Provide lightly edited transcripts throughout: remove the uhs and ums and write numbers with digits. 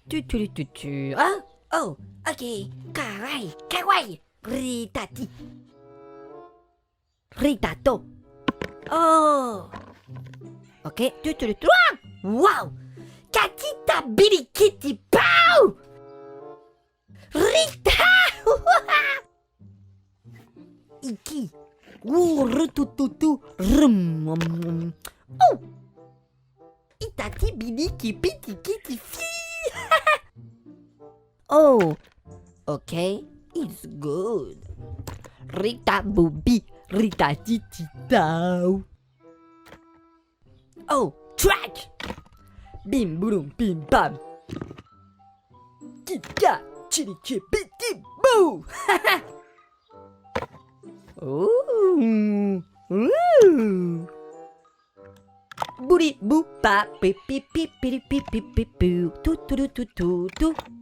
Tutu. Oh, okay. Kawaii. Ritati. Ritato. Oh. Okay. Tutu. Wow. Katita Billy Kitty Pow. Rita. Iki. Rutututu. Rum. Oh. Itati Billy Kitty Fee. Oh. Okay. It's good. Rita Bobby. Rita Titi Tau. Oh. Track. Bim boom bim bam. Kika. Chili chipiti boo. Ooh. Booty boop pa pipi pipi pipi pipi tu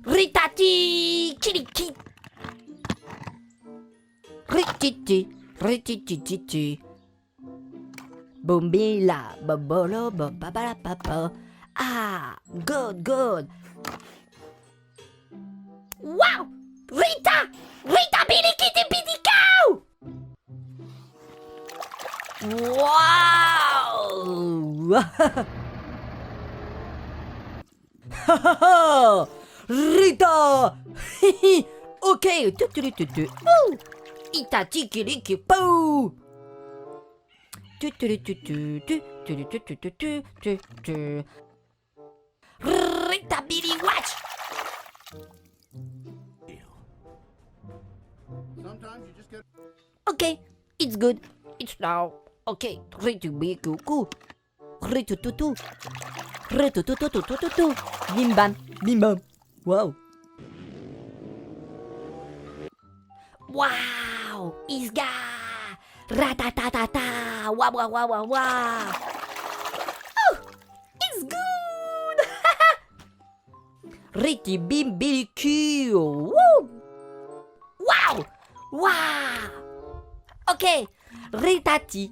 Ritati chili Rititi Bombila babolo babala papa. Ah, good. Wow! Rita Billy Kitty Bitty Cow! Wow! Rita! Okay, oh! Ita tiki liki poo! Rita Billy watch! Sometimes you just get. Okay, it's good. It's now. Okay, Rita Billy cuckoo. Rita tutu. Bim bam. Wow. Wow, Isga! Ratatatata! Wow! Oh, it's good! Ritty Bim Billy Q! Woo! Wow! Okay, Ritati.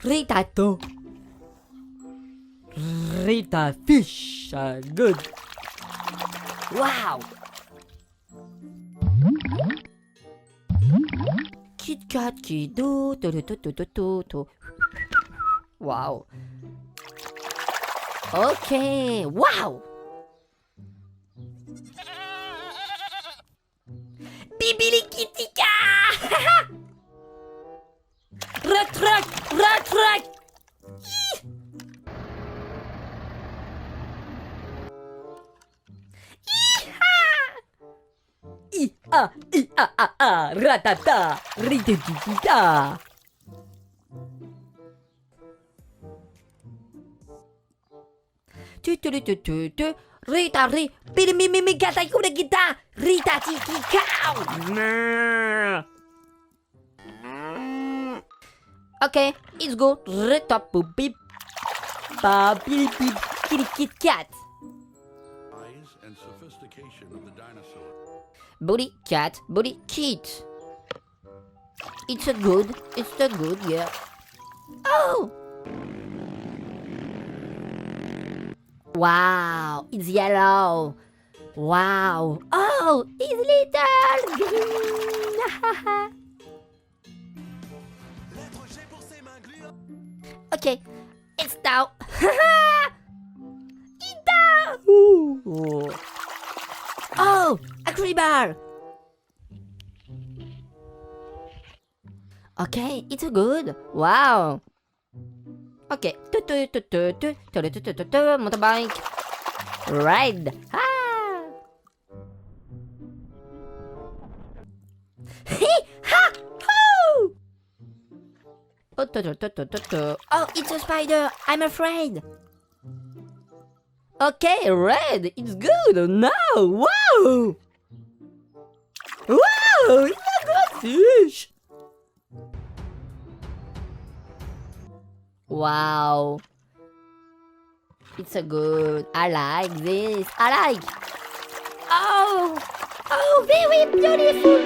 Ritato. Rita Fish! Good! Wow! Kit Kat Kido. Wow. Okay. Wow. Bibili Kitika. Rat. Ratata, rititita. Rita, mimi gata ikuna kita. Rita tiki cow. Okay, it's good. Rita poopy. Papi kitty kit cat. Eyes and sophistication of the dinosaur. Booty cat, booty kit. It's a good, yeah. Oh! Wow, it's yellow. Wow. Oh, it's little green. Okay, it's down. It's down. Oh, a cribber. Okay, it's good. Wow. Okay. Motorbike. Ride. Ah. Ha! Hoo! Oh, it's a spider. I'm afraid. Okay, red. It's good. Now, wow. Wow, it's a good fish. Wow. It's a good. I like this. Oh, very beautiful.